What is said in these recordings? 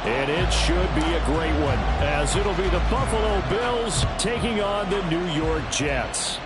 And it should be a great one, as it'll be the Buffalo Bills taking on the New York Jets.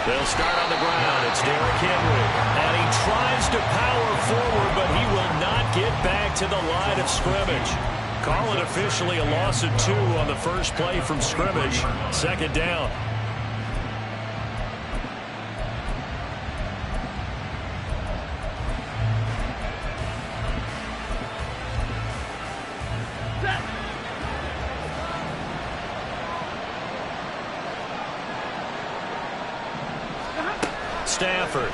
They'll start on the ground. It's Derrick Henry. And he tries to power forward, but he will not get back to the line of scrimmage. Call it officially a loss of 2 on the first play from scrimmage. Second down. Stafford.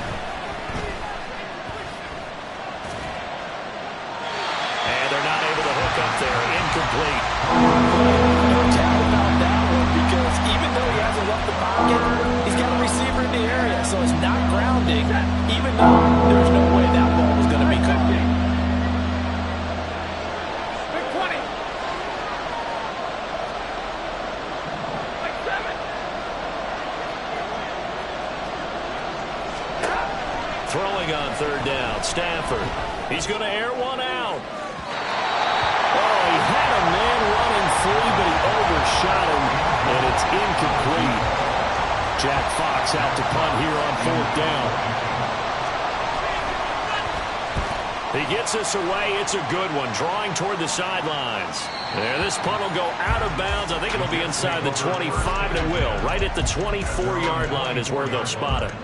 And they're not able to hook up there. Incomplete. No doubt about that one, because even though he hasn't left the pocket, he's got a receiver in the area, so it's not grounding, even though there's no way that ball was going to be caught. Throwing on third down, Stafford. He's going to air one out. Oh, he had a man running free, but he overshot him, and it's incomplete. Jack Fox out to punt here on fourth down. He gets this away. It's a good one, drawing toward the sidelines. There, this punt will go out of bounds. I think it'll be inside the 25, and it will. Right at the 24-yard line is where they'll spot it.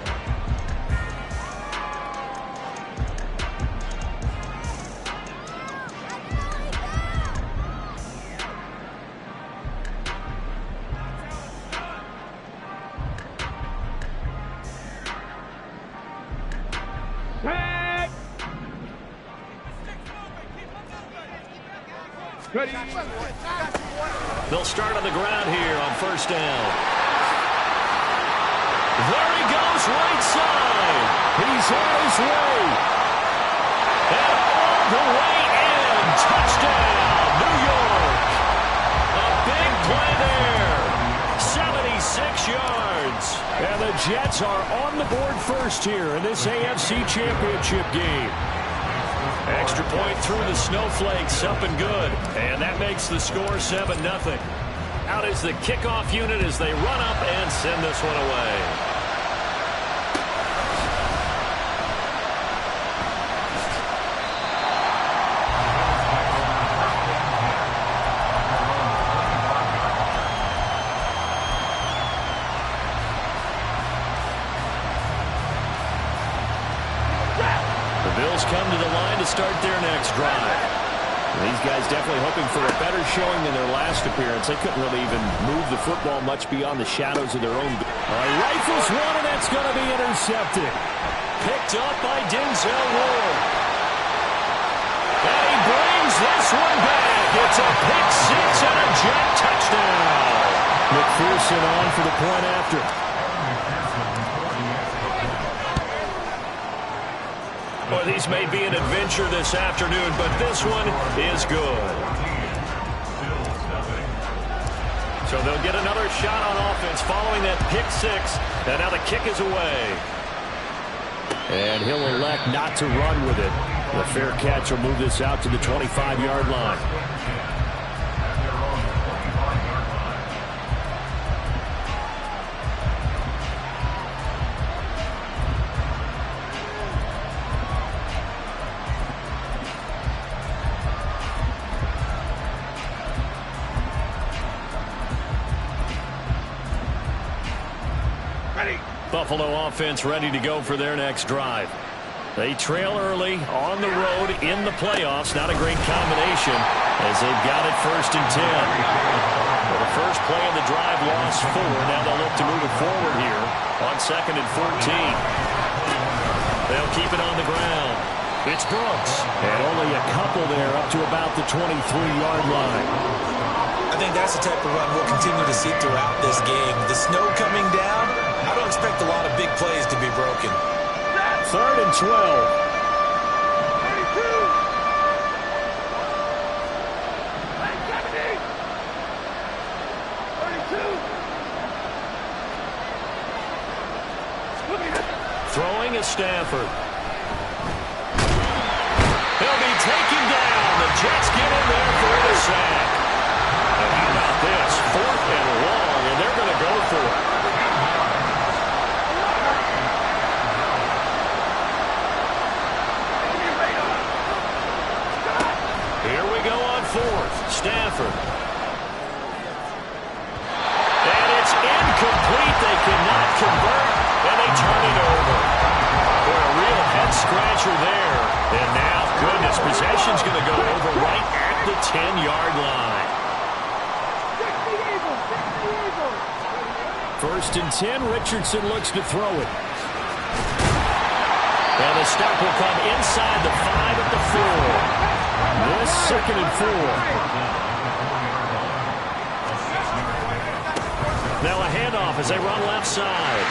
They'll start on the ground here on first down. There he goes, right side. He's on his way. And all the way in. Touchdown, New York. A big play there. 76 yards. And the Jets are on the board first here in this AFC Championship game. Extra point through the snowflakes, up and good. And that makes the score 7-0. Out is the kickoff unit as they run up and send this one away. Come to the line to start their next drive. These guys definitely hoping for a better showing than their last appearance. They couldn't really even move the football much beyond the shadows of their own. Rifles one, and that's going to be intercepted. Picked up by Denzel Ward. And he brings this one back. It's a pick six and a Jet touchdown. McPherson on for the point after. Well, these may be an adventure this afternoon, but this one is good. So they'll get another shot on offense following that pick six. And now the kick is away. And he'll elect not to run with it. The fair catch will move this out to the 25-yard line. Buffalo offense ready to go for their next drive. They trail early on the road in the playoffs. Not a great combination as they've got it 1st and 10. Well, the first play of the drive lost 4. Now they'll look to move it forward here on 2nd and 14. keep it on the ground. It's Brooks. And only a couple there up to about the 23-yard line. I think that's the type of run we'll continue to see throughout this game. The snow coming down, I don't expect a lot of big plays to be broken. 3rd and 12. Throwing is Stafford. He'll be taken down. The Jets get in there for the sack. And how about this? 4th and long, and they're going to go for it. Here we go on 4th. Stafford. And it's incomplete. They cannot convert, and they turn it over. Boy, a real head-scratcher there. And now, goodness, possession's going to go over right at the 10-yard line. 1st and 10, Richardson looks to throw it. And the stop will come inside the 5 at the 4. This 2nd and 4. Now a handoff as they run left side.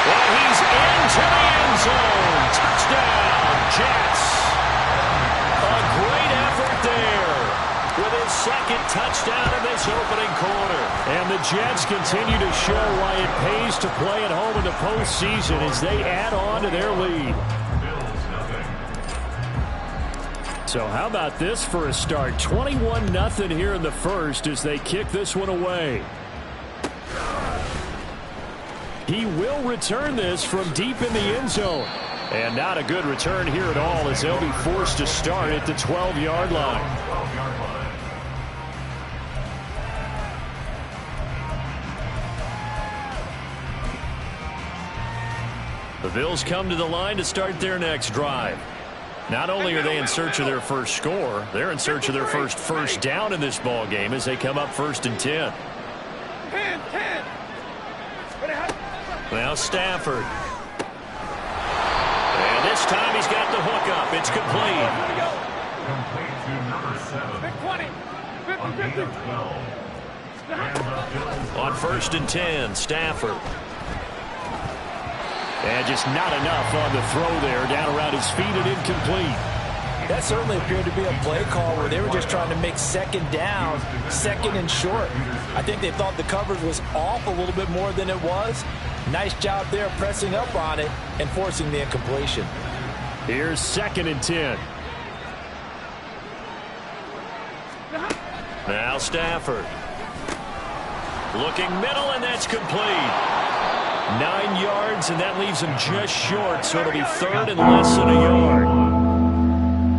Well, he's into the end zone. Touchdown, Jets. A great effort there with his 2nd touchdown in this opening quarter. And the Jets continue to show why it pays to play at home in the postseason as they add on to their lead. So how about this for a start? 21-0 here in the first as they kick this one away. He will return this from deep in the end zone. And not a good return here at all as they'll be forced to start at the 12-yard line. The Bills come to the line to start their next drive. Not only are they in search of their first score, they're in search of their first down in this ball game as they come up 1st and 10. Now Stafford. And this time he's got the hook up. It's complete. On 1st and 10, Stafford. And just not enough on the throw there. Down around his feet and incomplete. That certainly appeared to be a play call where they were just trying to make 2nd down, 2nd and short. I think they thought the coverage was off a little bit more than it was. Nice job there pressing up on it and forcing the incompletion. Here's 2nd and 10. Now Stafford. Looking middle, and that's complete. 9 yards, and that leaves him just short, so it'll be 3rd and less than a yard.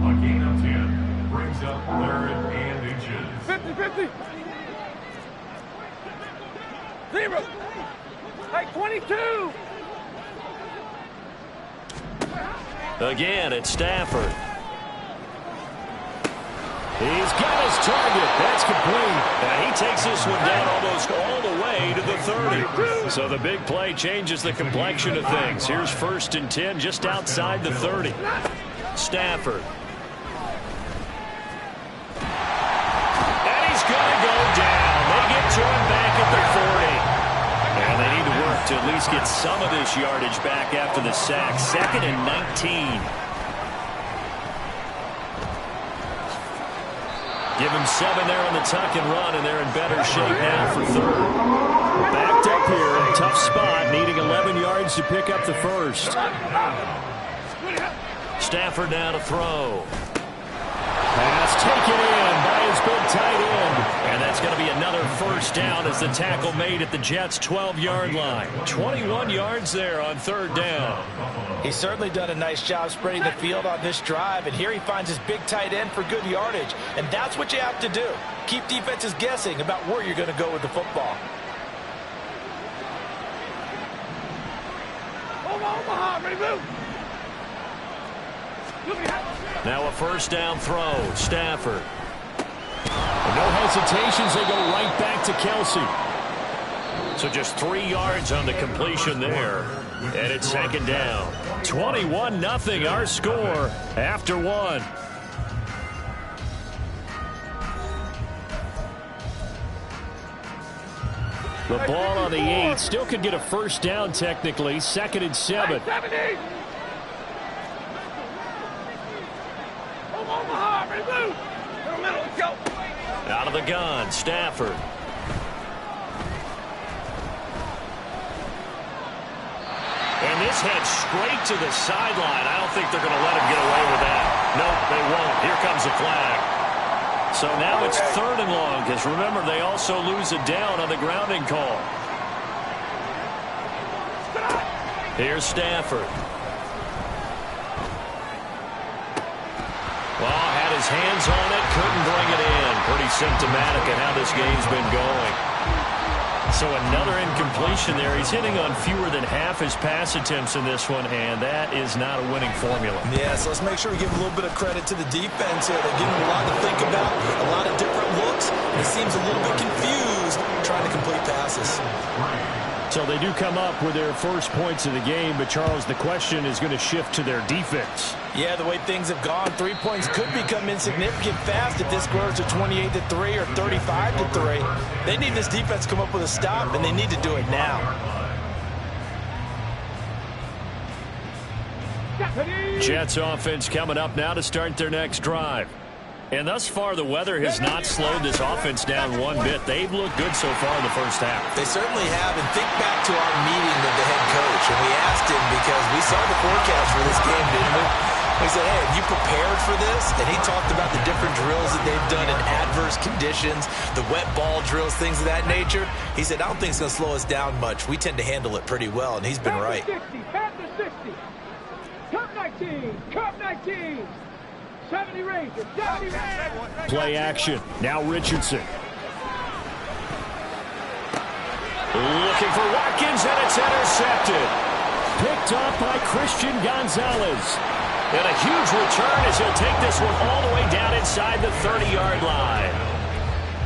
A gain of 10 brings up 3rd and inches. 50-50. 0. Like 22. Again, it's Stafford. He's got his target. That's complete. And he takes this one down almost all the way to the 30. So the big play changes the complexion of things. Here's 1st and 10 just outside the 30. Stafford. And he's going to go down. They get to him back at the 40. And they need to work to at least get some of this yardage back after the sack. 2nd and 19. Give him 7 there on the tuck and run, and they're in better shape now for 3rd. Backed up here, a tough spot, needing 11 yards to pick up the first. Stafford now to throw. Pass taken in by his big tight end. And that's going to be another 1st down as the tackle made at the Jets' 12-yard line. 21 yards there on 3rd down. He's certainly done a nice job spreading the field on this drive, and here he finds his big tight end for good yardage. And that's what you have to do. Keep defenses guessing about where you're going to go with the football. Omaha, ready, move. Now a 1st down throw. Stafford. No hesitations, they go right back to Kelsey. So just 3 yards on the completion there. And it's second down. 21-0 our score after one. The ball on the 8. Still could get a first down technically. 2nd and 7. Omaha, ready to move. Middle, middle, let's go. Out of the gun, Stafford. And this head straight to the sideline. I don't think they're going to let him get away with that. Nope, they won't. Here comes a flag. So now it's 3rd and long, because remember, they also lose a down on the grounding call. Here's Stafford. Well, had his hands on it, couldn't bring it in. Pretty symptomatic of how this game's been going. So another incompletion there. He's hitting on fewer than half his pass attempts in this one, and that is not a winning formula. Yeah, so let's make sure we give a little bit of credit to the defense here. They're giving him a lot to think about, a lot of different looks, and he seems a little bit confused trying to complete passes. So they do come up with their first points of the game, but Charles, the question is going to shift to their defense. Yeah, the way things have gone, 3 points could become insignificant fast if this grows to 28-3 or 35-3. They need this defense to come up with a stop, and they need to do it now. Jets offense coming up now to start their next drive. And thus far, the weather has not slowed this offense down one bit. They've looked good so far in the first half. They certainly have. And think back to our meeting with the head coach. And we asked him, because we saw the forecast for this game, didn't we? We said, hey, have you prepared for this? And he talked about the different drills that they've done in adverse conditions, the wet ball drills, things of that nature. He said, I don't think it's going to slow us down much. We tend to handle it pretty well, and he's been right. Pass to 60. Cup 19. Cup 19. 70 Rangers. 70 Rangers. Play action. Now Richardson. Looking for Watkins, and it's intercepted. Picked off by Christian Gonzalez. And a huge return as he'll take this one all the way down inside the 30-yard line.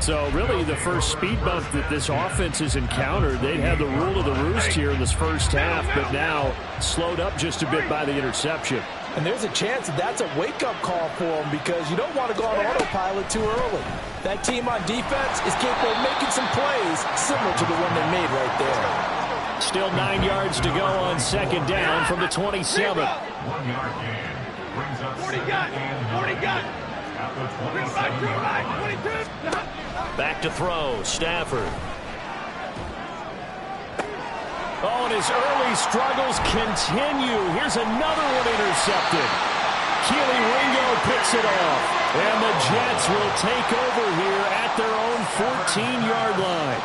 So really the first speed bump that this offense has encountered, they'd had the rule of the roost here in this first half, but now slowed up just a bit by the interception. And there's a chance that that's a wake-up call for them, because you don't want to go on autopilot too early. That team on defense is capable of making some plays similar to the one they made right there. Still 9 yards to go on second down from the 27. 1 yard gain. Brings up 40 gun. 40 gun. at the 27. 22. Back to throw, Stafford. Oh, and his early struggles continue. Here's another one intercepted. Keely Ringo picks it off. And the Jets will take over here at their own 14-yard line.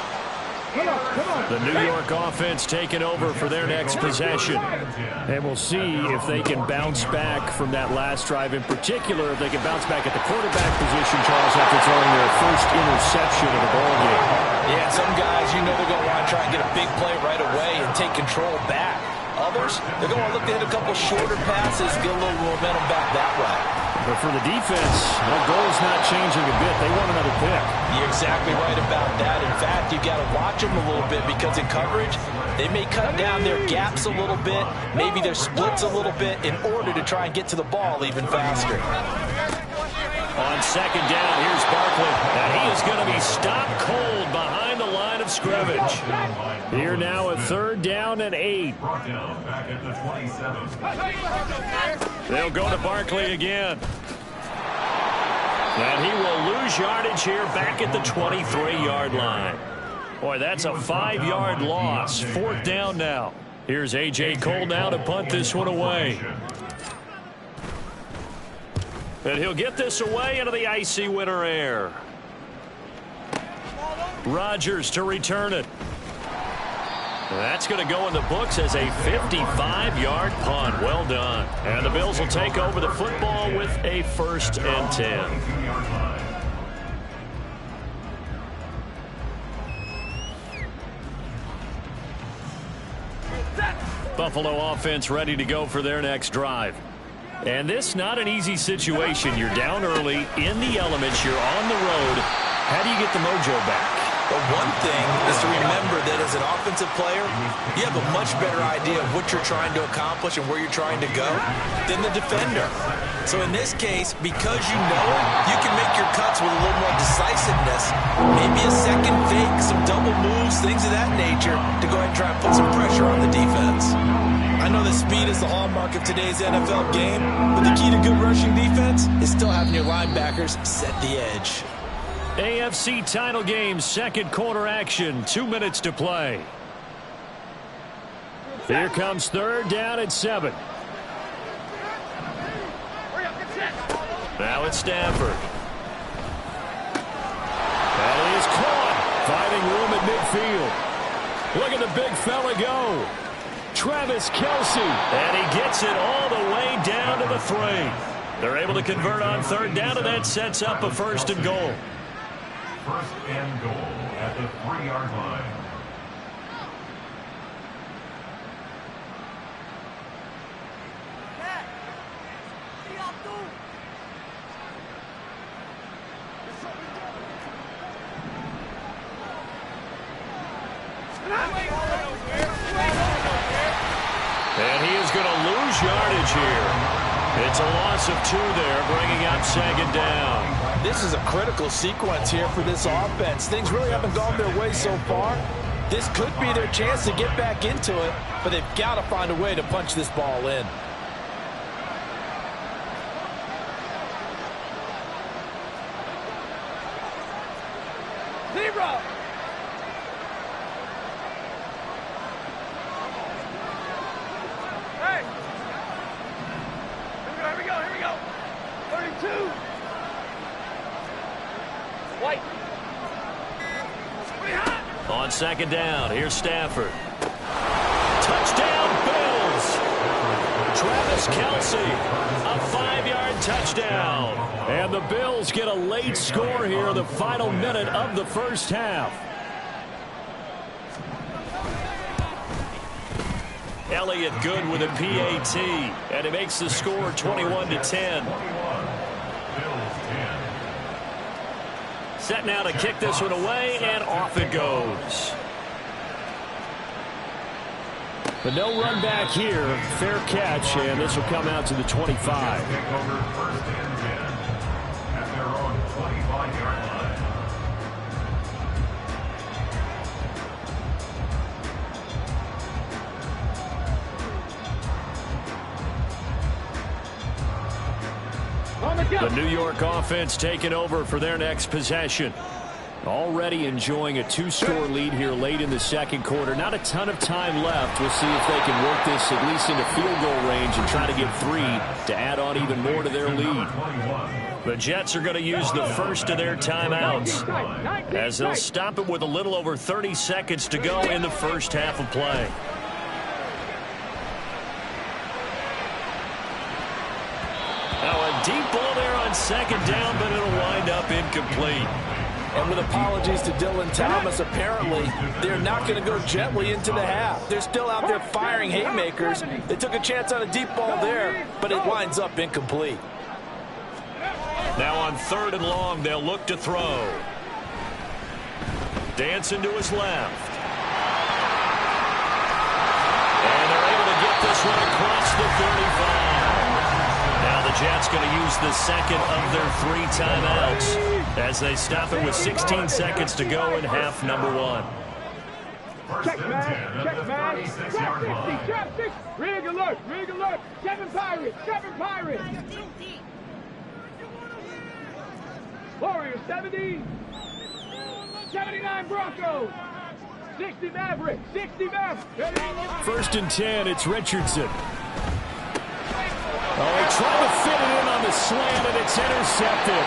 The New York offense taking over for their next possession. And we'll see if they can bounce back from that last drive. In particular, if they can bounce back at the quarterback position, Charles, after throwing their first interception of the ballgame. Yeah, some guys, you know they're going to want to try and get a big play right away and take control back. Others, they're going to look to hit a couple shorter passes, get a little momentum back that way. But for the defense, that goal's not changing a bit. They want another pick. You're exactly right about that. In fact, you've got to watch them a little bit, because in coverage, they may cut down their gaps a little bit, maybe their splits a little bit, in order to try and get to the ball even faster. On second down, here's Barkley. And he is going to be stopped cold behind the line of scrimmage. Here now a 3rd down and 8. Brought down back at the 27. They'll go to Barkley again. And he will lose yardage here back at the 23-yard line. Boy, that's a 5-yard loss. 4th down now. Here's A.J. Cole now to punt this one away. And he'll get this away into the icy winter air. Rodgers to return it. That's going to go in the books as a 55-yard punt. Well done. And the Bills will take over the football with a 1st and 10. Buffalo offense ready to go for their next drive. And this not an easy situation. You're down early in the elements. You're on the road. How do you get the mojo back? But one thing is to remember that as an offensive player, you have a much better idea of what you're trying to accomplish and where you're trying to go than the defender. So in this case, because you know it, you can make your cuts with a little more decisiveness, maybe a second fake, some double moves, things of that nature, to go ahead and try and put some pressure on the defense. I know that speed is the hallmark of today's NFL game, but the key to good rushing defense is still having your linebackers set the edge. AFC title game, second quarter action, 2 minutes to play. Here comes third down at 7. Now it's Stafford. That is caught. Finding room at midfield. Look at the big fella go. Travis Kelce. And he gets it all the way down to the 3. They're able to convert on third down, and that sets up a 1st and goal. 1st and goal at the 3-yard line. And he is going to lose yardage here. It's a loss of 2 there, bringing up 2nd down. This is a critical sequence here for this offense. Things really haven't gone their way so far. This could be their chance to get back into it, but they've got to find a way to punch this ball in. Zero. Hey. Here we go. Here we go. 32. White. On 2nd down, here's Stafford. Touchdown, Bills! Travis Kelce, a 5-yard touchdown. And the Bills get a late score here, the final minute of the first half. Elliott good with a PAT, and it makes the score 21-10. Set now to kick this one away, and off it goes. But no run back here. Fair catch, and this will come out to the 25. Kick over 1st and 10 at their own 25-yard line. The New York offense taking over for their next possession. Already enjoying a 2-score lead here late in the second quarter. Not a ton of time left. We'll see if they can work this at least into field goal range and try to get 3 to add on even more to their lead. The Jets are going to use the first of their timeouts, as they'll stop it with a little over 30 seconds to go in the first half of play. Now a deep ball there on 2nd down, but it'll wind up incomplete. And with apologies to Dylan Thomas, apparently they're not going to go gently into the half. They're still out there firing haymakers. They took a chance on a deep ball there, but it winds up incomplete. Now on 3rd and long, they'll look to throw. Dancing to his left. And they're able to get this one across the 35. Now the Jets going to use the second of their 3 timeouts as they stop it with 16 seconds to go in half number 1. Check, man. Check, man. Trap 60. Trap 60. Rig alert. Rig alert. 7 Pirates. 7 Pirates. Warriors 70. 79 Broncos. 60 Mavericks. 60 Mavericks. 1st and 10. It's Richardson. Oh, he tried to fit it in on the slant, and it's intercepted.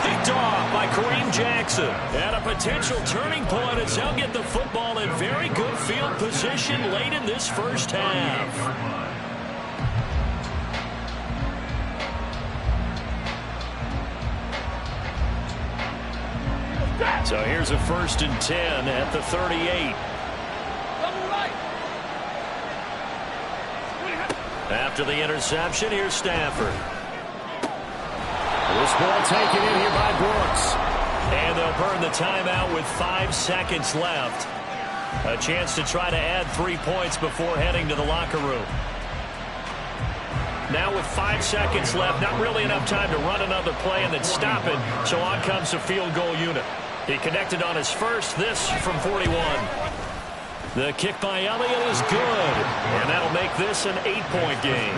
Picked off by Kareem Jackson. And a potential turning point as they'll get the football in very good field position late in this first half. So here's a 1st and 10 at the 38. After the interception, here's Stafford. This ball taken in here by Brooks. And they'll burn the timeout with 5 seconds left. A chance to try to add 3 points before heading to the locker room. Now with 5 seconds left, not really enough time to run another play and then stop it. So on comes the field goal unit. He connected on his first, this from 41. The kick by Elliott is good, and that'll make this an 8-point game.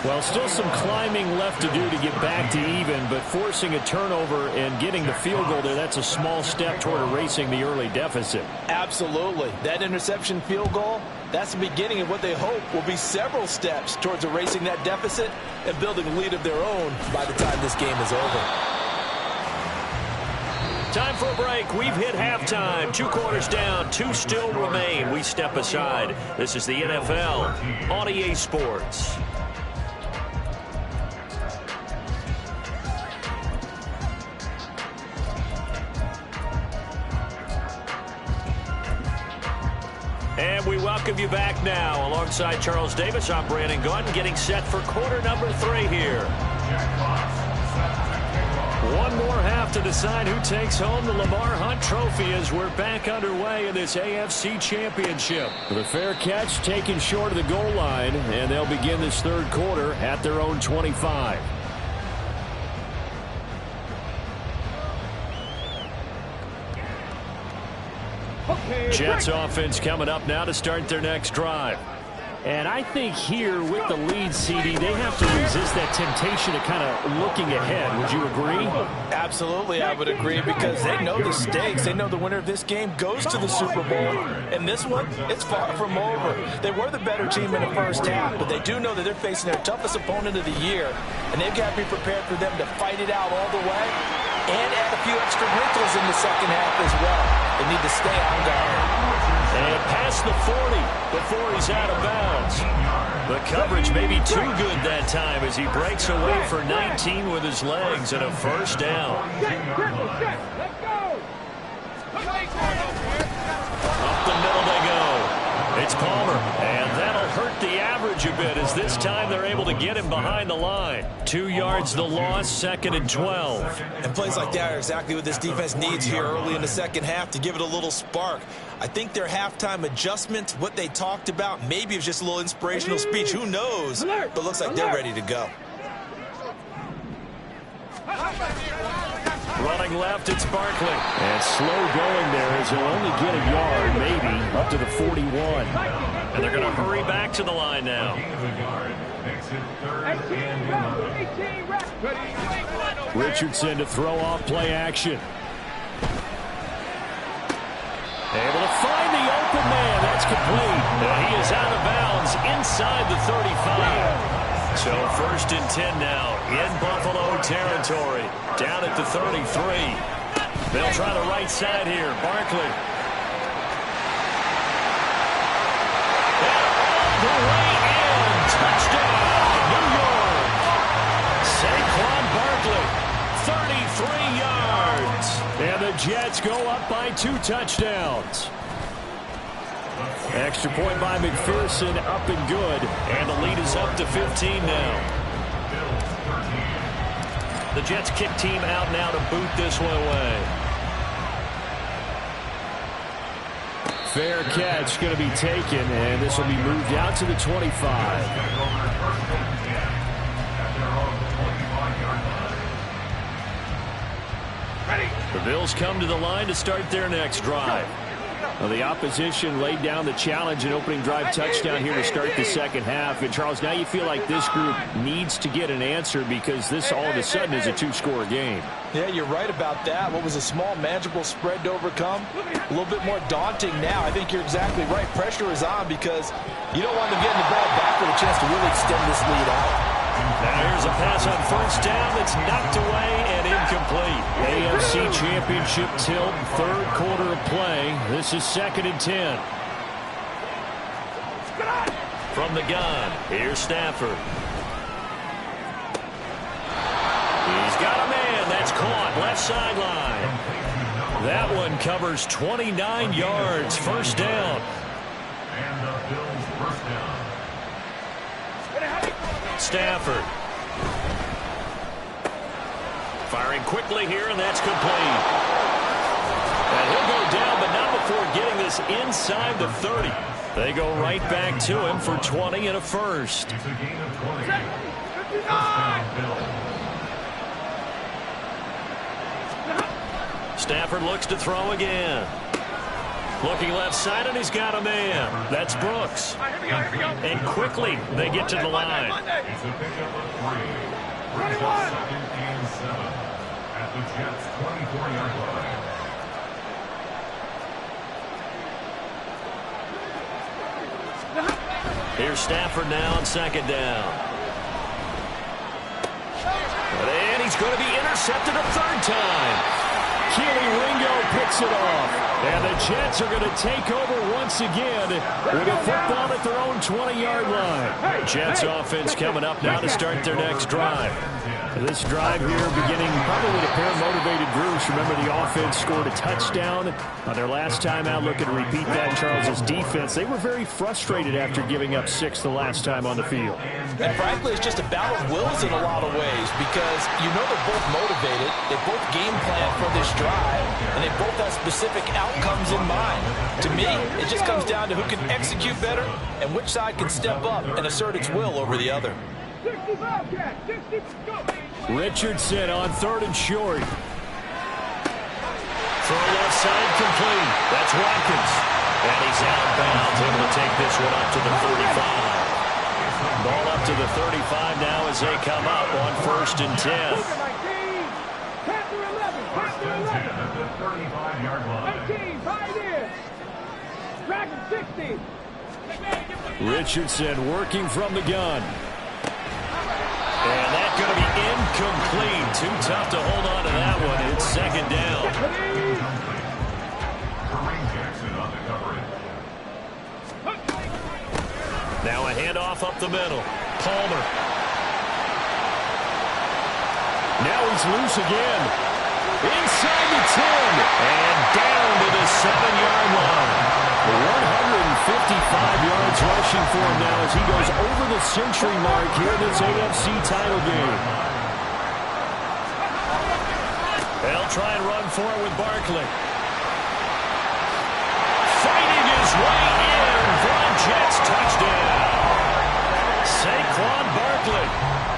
Well, still some climbing left to do to get back to even, but forcing a turnover and getting the field goal there, that's a small step toward erasing the early deficit. Absolutely. That interception field goal, that's the beginning of what they hope will be several steps towards erasing that deficit and building a lead of their own by the time this game is over. Time for a break. We've hit halftime. 2 quarters down. 2 still remain. We step aside. This is the NFL on EA Sports. And we welcome you back now. Alongside Charles Davis, I'm Brandon Gaudin, getting set for quarter number 3 here. One more half to decide who takes home the Lamar Hunt Trophy as we're back underway in this AFC Championship. The fair catch taken short of the goal line, and they'll begin this third quarter at their own 25. Jets offense coming up now to start their next drive. And I think here with the lead, CD, they have to resist that temptation of kind of looking ahead. Would you agree? Absolutely, I would agree, because they know the stakes. They know the winner of this game goes to the Super Bowl. And this one, it's far from over. They were the better team in the first half, but they do know that they're facing their toughest opponent of the year. And they've got to be prepared for them to fight it out all the way and add a few extra wrinkles in the second half as well. They need to stay on guard. And past the 40 before he's out of bounds. The coverage may be too good that time as he breaks away for 19 with his legs and a first down. Let's go. Up the middle they go. It's Palmer, and that'll hurt the average a bit as this time they're able to get him behind the line. 2 yards the loss, 2nd and 12. And plays like that are exactly what this defense needs here early in the second half to give it a little spark. I think their halftime adjustment, what they talked about, maybe it was just a little inspirational speech. Who knows? But looks like they're ready to go. Running left, it's Barkley. And slow going there as he'll only get a yard, maybe, up to the 41. And they're going to hurry back to the line now. Richardson to throw off play action. Able to find the open man. That's complete. And he is out of bounds inside the 35. So 1st and 10 now in Buffalo territory. Down at the 33. They'll try the right side here. Barkley. And all the way in. Touchdown, New York. Saquon Barkley, 33 yards. And the Jets go up by 2 touchdowns. Extra point by McPherson, up and good. And the lead is up to 15 now. The Jets kick team out now to boot this one away. Fair catch going to be taken, and this will be moved out to the 25. The Bills come to the line to start their next drive. Well, the opposition laid down the challenge and opening drive touchdown here to start the second half. And, Charles, now you feel like this group needs to get an answer because this all of a sudden is a 2-score game. Yeah, you're right about that. What was a small, manageable spread to overcome, a little bit more daunting now. I think you're exactly right. Pressure is on because you don't want them getting the ball back with a chance to really extend this lead out. Now here's a pass on first down that's knocked away and incomplete. AFC Championship tilt, third quarter of play. This is 2nd and 10. From the gun, here's Stafford. He's got a man. That's caught. Left sideline. That one covers 29 yards. First down. And the Bills first down. Stafford. Firing quickly here, and that's complete. And he'll go down, but not before getting this inside the 30. They go right back to him for 20 and a first. It's a gain of 20. Touchdown, Bills. Stafford looks to throw again. Looking left side, and he's got a man. That's Brooks. And quickly, they get to the line. It's a pickup of 3. Brings up 2nd and 7 at the Jets' 24-yard line. Here's Stafford now on 2nd down. And he's going to be intercepted a 3rd time. Keely Ringo picks it off. And the Jets are going to take over once again with a football at their own 20-yard line. Jets offense coming up now to start their next drive. This drive here beginning probably with a pair of motivated groups. Remember, the offense scored a touchdown on their last time out. Looking to repeat that. Charles' defense, they were very frustrated after giving up 6 the last time on the field. And frankly, it's just a battle of wills in a lot of ways because you know they're both motivated. They both game plan for this drive, and they both have specific outcomes in mind. To me, it just comes down to who can execute better and which side can step up and assert its will over the other. 60 Bobcat, 60, go. Richardson on 3rd and short. Throw left side complete. That's Watkins. And he's out of bounds, able to take this one up to the 35. Ball up to the 35 now as they come up on 1st and 10. Panther 11, Panther 11. At the 35-yard line. 18, right in. Dragon 60. Richardson working from the gun. And that's going to be incomplete. Too tough to hold on to that one. It's 2nd down. Kareem Jackson on the coverage. Now a handoff up the middle. Palmer. Now he's loose again. Inside the 10. And down to the 7-yard line. 155 yards rushing for him now as he goes over the century mark here in this AFC title game. They'll try and run for it with Barkley. Fighting his way in for a Jets touchdown. Saquon Barkley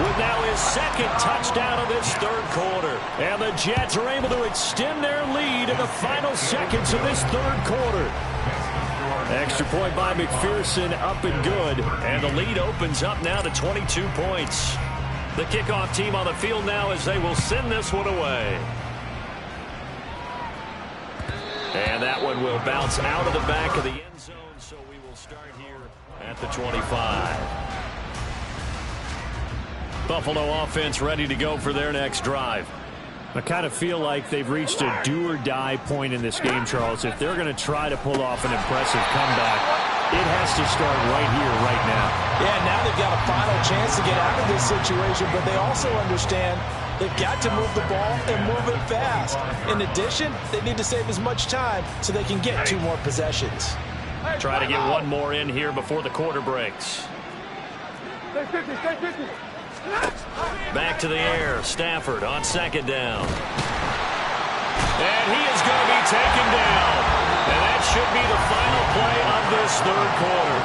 with now his 2nd touchdown of this 3rd quarter. And the Jets are able to extend their lead in the final seconds of this 3rd quarter. Extra point by McPherson, up and good. And the lead opens up now to 22 points. The kickoff team on the field now as they will send this one away. And that one will bounce out of the back of the end zone, so we will start here at the 25. Buffalo offense ready to go for their next drive. I kind of feel like they've reached a do-or-die point in this game, Charles. If they're going to try to pull off an impressive comeback, it has to start right here, right now. Yeah, now they've got a final chance to get out of this situation, but they also understand they've got to move the ball and move it fast. In addition, they need to save as much time so they can get 2 more possessions. Try to get one more in here before the quarter breaks. Stay 50, stay 50. Back to the air. Stafford on 2nd down. And he is going to be taken down. And that should be the final play of this 3rd quarter.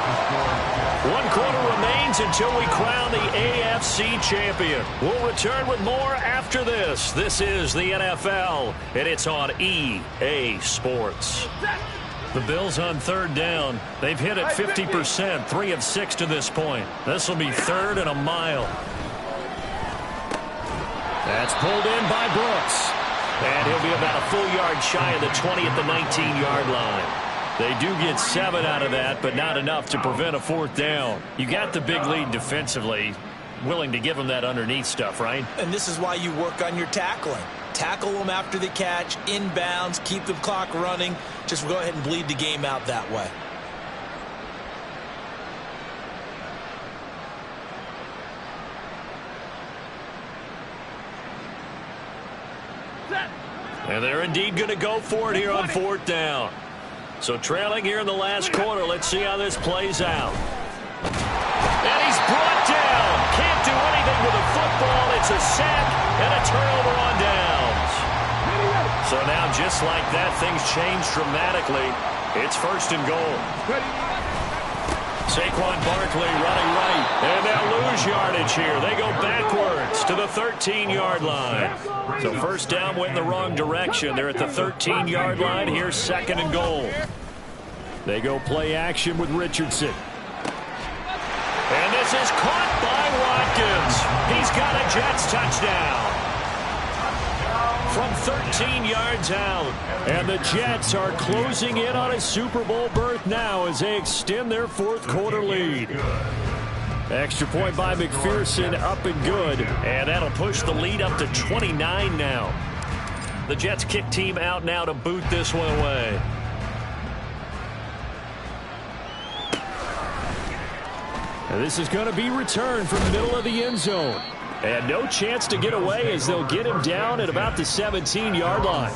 1 quarter remains until we crown the AFC champion. We'll return with more after this. This is the NFL, and it's on EA Sports. The Bills on 3rd down. They've hit it 50%, 3 of 6 to this point. This will be 3rd and a mile. That's pulled in by Brooks. And he'll be about a full yard shy of the 20 at the 19-yard line. They do get 7 out of that, but not enough to prevent a 4th down. You got the big lead defensively. Willing to give them that underneath stuff, right? And this is why you work on your tackling. Tackle them after the catch, inbounds, keep the clock running. Just go ahead and bleed the game out that way. And they're indeed going to go for it here on 4th down. So trailing here in the last quarter. Let's see how this plays out. And he's brought down. Can't do anything with a football. It's a sack and a turnover on down. So now, just like that, things change dramatically. It's 1st and goal. Saquon Barkley running right. And they'll lose yardage here. They go backwards to the 13-yard line. So 1st down went in the wrong direction. They're at the 13-yard line. Here's 2nd and goal. They go play action with Richardson. And this is caught by Watkins. He's got a Jets touchdown. From 13 yards out. And the Jets are closing in on a Super Bowl berth now as they extend their 4th quarter lead. Extra point by McPherson, up and good. And that'll push the lead up to 29 now. The Jets kick team out now to boot this one away. And this is going to be returned from the middle of the end zone. And no chance to get away as they'll get him down at about the 17-yard line.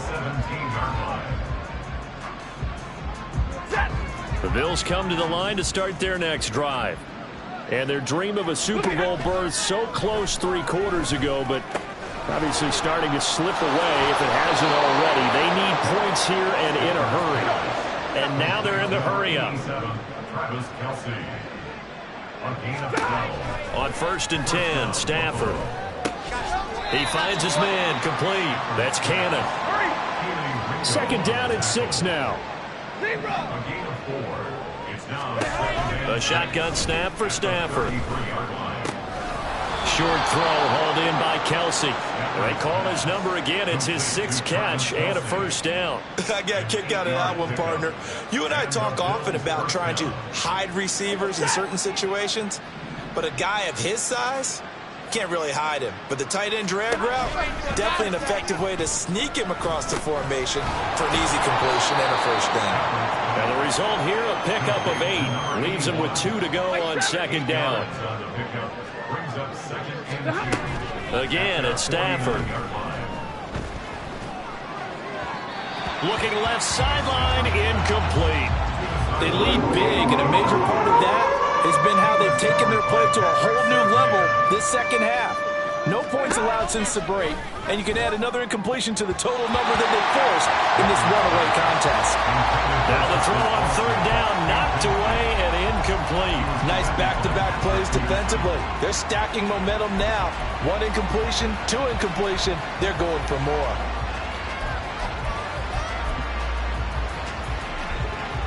The Bills come to the line to start their next drive. And their dream of a Super Bowl berth so close 3 quarters ago, but obviously starting to slip away if it hasn't already. They need points here and in a hurry. And now they're in the hurry-up. Travis Kelce. On 1st and 10, Stafford. He finds his man, complete. That's Cannon. 2nd down and 6 now. A shotgun snap for Stafford. Short throw hauled in by Kelce. They call his number again. It's his 6th catch and a 1st down. I got a kick out of that one, partner. You and I talk often about trying to hide receivers in certain situations, but a guy of his size can't really hide him. But the tight end drag route, definitely an effective way to sneak him across the formation for an easy completion and a 1st down. And the result here, a pickup of 8. Leaves him with 2 to go on 2nd down. Again, it's Stafford. Looking left sideline, incomplete. They lead big, and a major part of that has been how they've taken their play to a whole new level this 2nd half. No points allowed since the break, and you can add another incompletion to the total number that they forced in this runaway contest. Now the throw on 3rd down, knocked away and incomplete. Nice back-to-back plays defensively. They're stacking momentum now. 1 incompletion, 2 incompletion. They're going for more.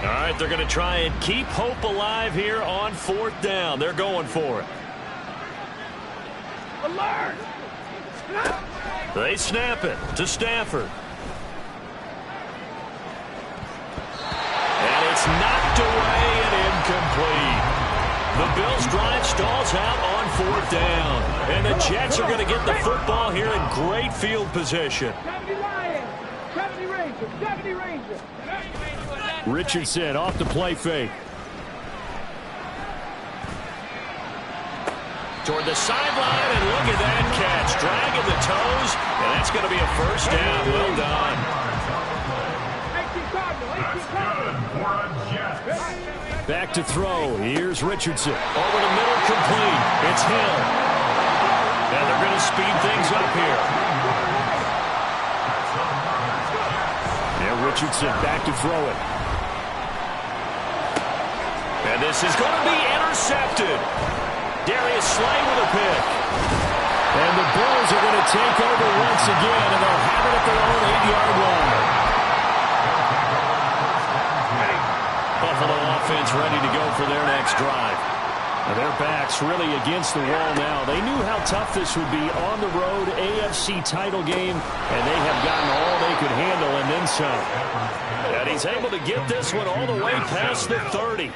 All right, they're going to try and keep hope alive here on 4th down. They're going for it. Alert! They snap it to Stafford. And it's knocked away and incomplete. The Bills' drive stalls out on 4th down. And the Jets are going to get the football here in great field position. 70 Lions, 70 Rangers, 70 Rangers. Richardson off the play fake. Toward the sideline, and look at that catch. Dragging the toes, and that's going to be a 1st down. Well done. 18 Cardinals, 18 Cardinals. Back to throw. Here's Richardson. Over the middle, complete. It's Hill. And they're going to speed things up here. Yeah, Richardson back to throw it. And this is going to be intercepted. Darius Slay with a pick. And the Bills are going to take over once again, and they'll have it at their own 8-yard line. Buffalo offense ready to go for their next drive. Now their backs really against the wall now. They knew how tough this would be on the road, AFC title game, and they have gotten all they could handle and then some. And he's able to get this one all the way past the 30.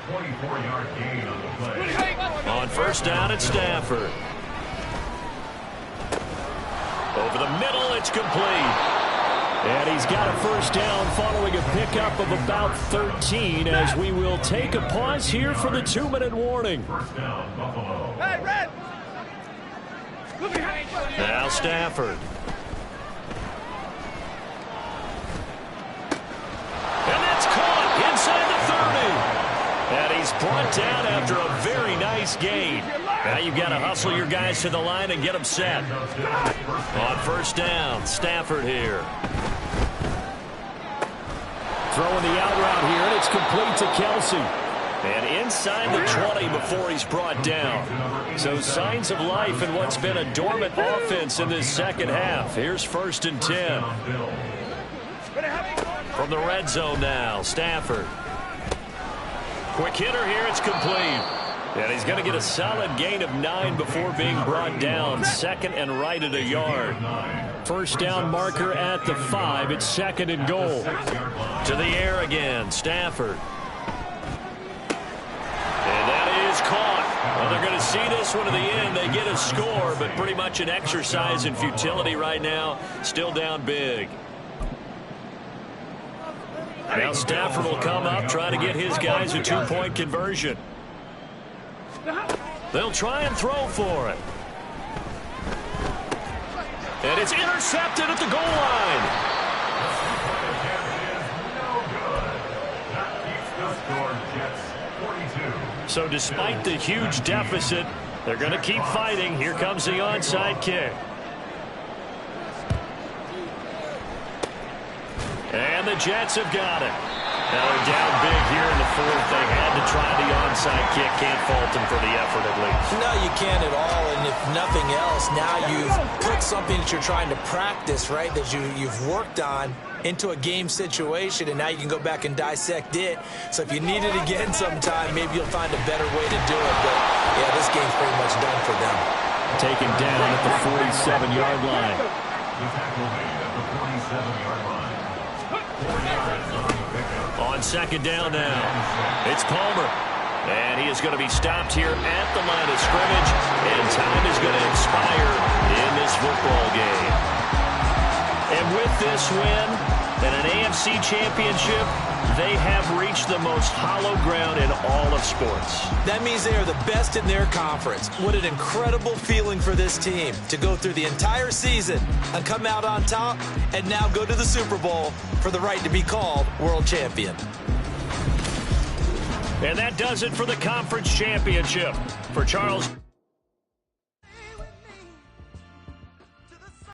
24-yard gain on the play. On 1st down at Stafford. Over the middle, it's complete. And he's got a 1st down following a pickup of about 13 as we will take a pause here for the 2-minute warning. 1st down, Buffalo. Hey, Red! Now Stafford. And that's caught inside the 30. And he's brought down after a very nice gain. Now you've got to hustle your guys to the line and get them set. On 1st down, Stafford here. Throwing the out route here, and it's complete to Kelsey. And inside the 20 before he's brought down. So signs of life in what's been a dormant offense in this second half. Here's 1st and 10. From the red zone now, Stafford. Quick hitter here, it's complete. And he's going to get a solid gain of 9 before being brought down. 2nd and right at a yard. First down marker at the 5. It's 2nd and goal. To the air again, Stafford. And that is caught. Well, they're going to see this one to the end. They get a score, but pretty much an exercise in futility right now. Still down big. Now Stafford will come up, try to get his guys a 2-point conversion. They'll try and throw for it. And it's intercepted at the goal line. So despite the huge deficit, they're going to keep fighting. Here comes the onside kick. And the Jets have got it. Now they're down big here in the 4th. They had to try the onside kick. Can't fault them for the effort at least. No, you can't at all. And if nothing else, now you've put something that you're trying to practice, right, that you've worked on into a game situation, and now you can go back and dissect it. So if you need it again sometime, maybe you'll find a better way to do it. But, yeah, this game's pretty much done for them. Taken down at the 47-yard line. On 2nd down now, it's Palmer. And he is going to be stopped here at the line of scrimmage. And time is going to expire in this football game. And with this win and an AFC championship, they have reached the most hollow ground in all of sports. That means they are the best in their conference. What an incredible feeling for this team to go through the entire season and come out on top and now go to the Super Bowl for the right to be called world champion. And that does it for the conference championship. For Charles